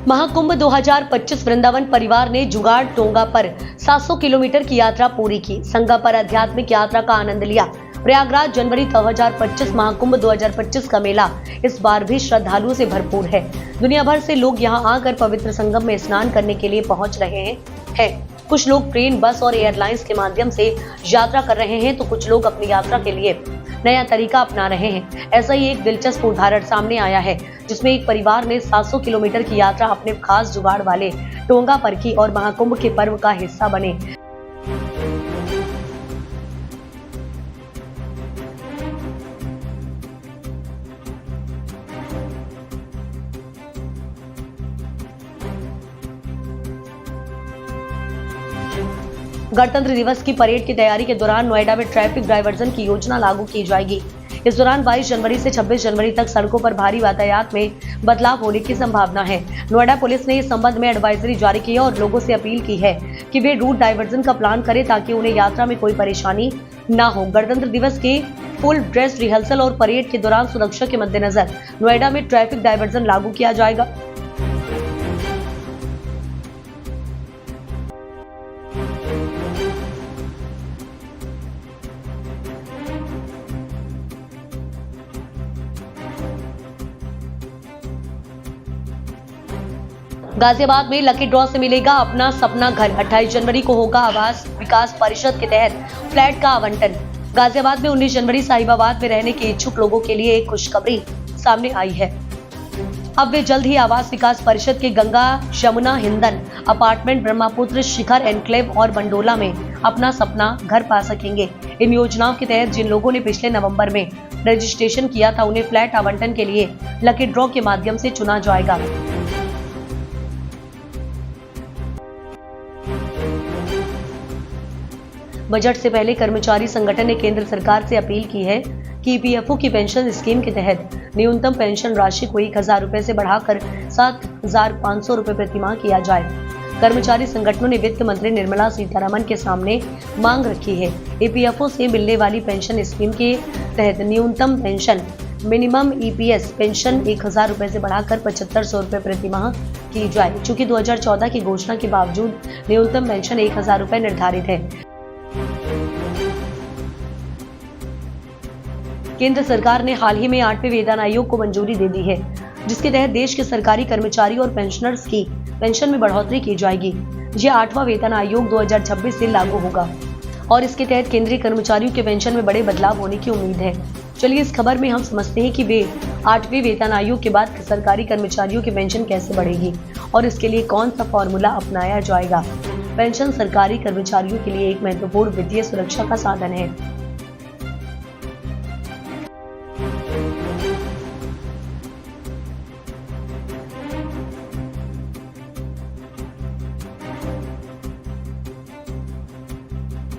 महाकुंभ 2025 वृंदावन परिवार ने जुगाड़ टोंगा पर 700 किलोमीटर की यात्रा पूरी की। संगम पर आध्यात्मिक यात्रा का आनंद लिया। प्रयागराज जनवरी 2025 महाकुंभ 2025 का मेला इस बार भी श्रद्धालुओं से भरपूर है। दुनिया भर से लोग यहां आकर पवित्र संगम में स्नान करने के लिए पहुंच रहे हैं। कुछ लोग ट्रेन, बस और एयरलाइंस के माध्यम से यात्रा कर रहे हैं तो कुछ लोग अपनी यात्रा के लिए नया तरीका अपना रहे हैं। ऐसा ही एक दिलचस्प उदाहरण सामने आया है जिसमें एक परिवार ने 700 किलोमीटर की यात्रा अपने खास जुगाड़ वाले टोंगा पर की और महाकुंभ के पर्व का हिस्सा बने। गणतंत्र दिवस की परेड की तैयारी के दौरान नोएडा में ट्रैफिक डायवर्जन की योजना लागू की जाएगी। इस दौरान 22 जनवरी से 26 जनवरी तक सड़कों पर भारी यातायात में बदलाव होने की संभावना है। नोएडा पुलिस ने इस संबंध में एडवाइजरी जारी की है और लोगों से अपील की है कि वे रूट डायवर्जन का प्लान करें ताकि उन्हें यात्रा में कोई परेशानी न हो। गणतंत्र दिवस के फुल ड्रेस रिहर्सल और परेड के दौरान सुरक्षा के मद्देनजर नोएडा में ट्रैफिक डायवर्जन लागू किया जाएगा। गाजियाबाद में लकी ड्रॉ से मिलेगा अपना सपना घर। 28 जनवरी को होगा आवास विकास परिषद के तहत फ्लैट का आवंटन। गाजियाबाद में 19 जनवरी साहिबाबाद में रहने के इच्छुक लोगों के लिए एक खुशखबरी सामने आई है। अब वे जल्द ही आवास विकास परिषद के गंगा यमुना हिंदन अपार्टमेंट, ब्रह्मपुत्र शिखर एनक्लेव और बंडोला में अपना सपना घर पा सकेंगे। इन योजनाओं के तहत जिन लोगों ने पिछले नवंबर में रजिस्ट्रेशन किया था उन्हें फ्लैट आवंटन के लिए लकी ड्रॉ के माध्यम से चुना जाएगा। बजट से पहले कर्मचारी संगठन ने केंद्र सरकार से अपील की है कि ईपीएफओ की पेंशन स्कीम के तहत न्यूनतम पेंशन राशि को 1000 रुपए से बढ़ाकर 7500 रुपए प्रति माह किया जाए। कर्मचारी संगठनों ने वित्त मंत्री निर्मला सीतारमण के सामने मांग रखी है। ईपीएफओ से मिलने वाली पेंशन स्कीम के तहत न्यूनतम पेंशन मिनिमम ईपीएस पेंशन 1000 रुपए से बढ़ाकर 7500 रुपए प्रति माह की जाए। चूंकि 2014 की घोषणा के बावजूद न्यूनतम पेंशन 1000 रुपए निर्धारित है। केंद्र सरकार ने हाल ही में 8वें वेतन आयोग को मंजूरी दे दी है, जिसके तहत देश के सरकारी कर्मचारी और पेंशनर्स की पेंशन में बढ़ोतरी की जाएगी। यह 8वां वेतन आयोग 2026 से लागू होगा और इसके तहत केंद्रीय कर्मचारियों के पेंशन में बड़े बदलाव होने की उम्मीद है। चलिए इस खबर में हम समझते हैं कि वे 8वें वेतन आयोग के बाद सरकारी कर्मचारियों की पेंशन कैसे बढ़ेगी और इसके लिए कौन सा फॉर्मूला अपनाया जाएगा। पेंशन सरकारी कर्मचारियों के लिए एक महत्वपूर्ण वित्तीय सुरक्षा का साधन है।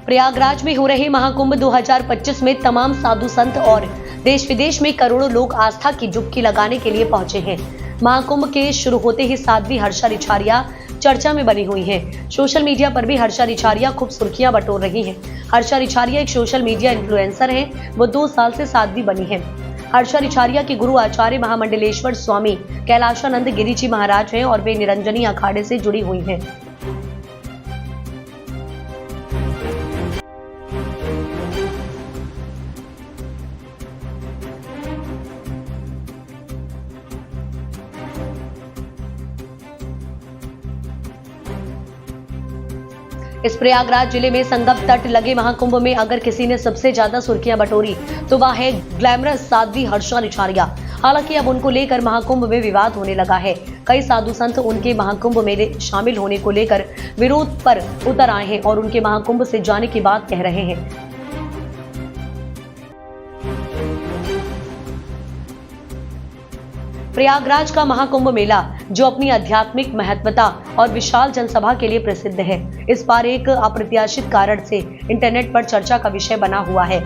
प्रयागराज में हो रहे महाकुंभ 2025 में तमाम साधु संत और देश विदेश में करोड़ों लोग आस्था की डुबकी लगाने के लिए पहुंचे हैं। महाकुंभ के शुरू होते ही साध्वी हर्षा रिछारिया चर्चा में बनी हुई हैं। सोशल मीडिया पर भी हर्षा रिछारिया खूब सुर्खियां बटोर रही हैं। हर्षा रिछारिया एक सोशल मीडिया इन्फ्लुएंसर हैं। वो 2 साल से साध्वी बनी हैं। हर्षा रिछारिया के गुरु आचार्य महामंडलेश्वर स्वामी कैलाशानंद गिरी जी महाराज हैं और वे निरंजनी अखाड़े से जुड़ी हुई हैं। इस प्रयागराज जिले में संगम तट लगे महाकुंभ में अगर किसी ने सबसे ज्यादा सुर्खियां बटोरी तो वह है ग्लैमरस साध्वी हर्षा रिछारिया। हालांकि अब उनको लेकर महाकुंभ में विवाद होने लगा है। कई साधु संत उनके महाकुंभ में शामिल होने को लेकर विरोध पर उतर आए हैं और उनके महाकुंभ से जाने की बात कह रहे हैं। प्रयागराज का महाकुंभ मेला जो अपनी आध्यात्मिक महत्वता और विशाल जनसभा के लिए प्रसिद्ध है, इस बार एक अप्रत्याशित कारण से इंटरनेट पर चर्चा का विषय बना हुआ है।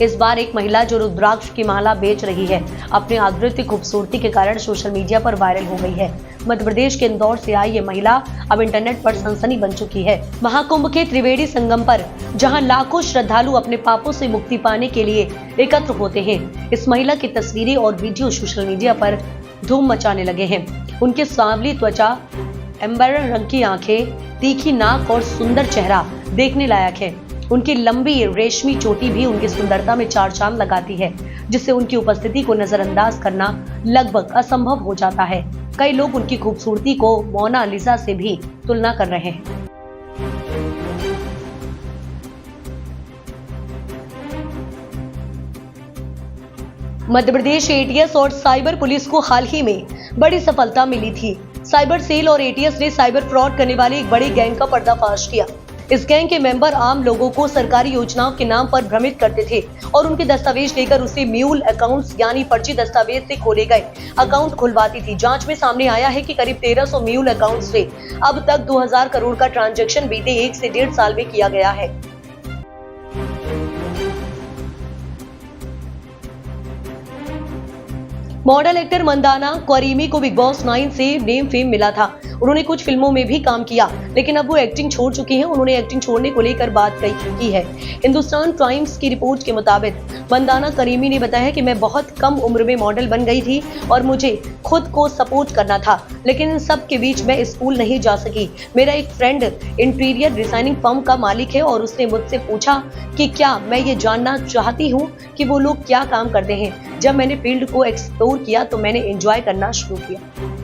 इस बार एक महिला जो रुद्राक्ष की माला बेच रही है अपने अद्वितीय खूबसूरती के कारण सोशल मीडिया पर वायरल हो गई है। मध्य प्रदेश के इंदौर से आई ये महिला अब इंटरनेट पर सनसनी बन चुकी है। महाकुंभ के त्रिवेणी संगम पर जहां लाखों श्रद्धालु अपने पापों से मुक्ति पाने के लिए एकत्र होते हैं, इस महिला की तस्वीरें और वीडियो सोशल मीडिया पर धूम मचाने लगे हैं। उनकी सांवली त्वचा, एम्बर रंग की आंखें, तीखी नाक और सुंदर चेहरा देखने लायक है। उनकी लंबी रेशमी चोटी भी उनकी सुंदरता में चार चांद लगाती है, जिससे उनकी उपस्थिति को नजरअंदाज करना लगभग असंभव हो जाता है। कई लोग उनकी खूबसूरती को मोनालिसा से भी तुलना कर रहे हैं। मध्य प्रदेश एटीएस और साइबर पुलिस को हाल ही में बड़ी सफलता मिली थी। साइबर सेल और एटीएस ने साइबर फ्रॉड करने वाले एक बड़े गैंग का पर्दाफाश किया। इस गैंग के मेंबर आम लोगों को सरकारी योजनाओं के नाम पर भ्रमित करते थे और उनके दस्तावेज लेकर उसे म्यूल अकाउंट्स यानी फर्जी दस्तावेज से खोले गए अकाउंट खुलवाती थी। जांच में सामने आया है कि करीब 1300 म्यूल अकाउंट से अब तक 2000 करोड़ का ट्रांजैक्शन बीते 1 से 1.5 साल में किया गया है। मॉडल एक्टर मंदाना करीमी को बिग बॉस 9 से नेम फेम मिला था। उन्होंने कुछ फिल्मों में भी काम किया, लेकिन अब वो एक्टिंग छोड़ चुकी हैं। उन्होंने एक्टिंग छोड़ने को लेकर बात की है। हिंदुस्तान टाइम्स की रिपोर्ट के मुताबिक मंदाना करीमी ने बताया कि मैं बहुत कम उम्र में मॉडल बन गई थी और मुझे खुद को सपोर्ट करना था, लेकिन इन सब के बीच मैं स्कूल नहीं जा सकी। मेरा एक फ्रेंड इंटीरियर डिजाइनिंग फर्म का मालिक है और उसने मुझसे पूछा कि क्या मैं ये जानना चाहती हूँ कि वो लोग क्या काम करते हैं। जब मैंने फील्ड को एक्सप्लोर किया तो मैंने एंजॉय करना शुरू किया।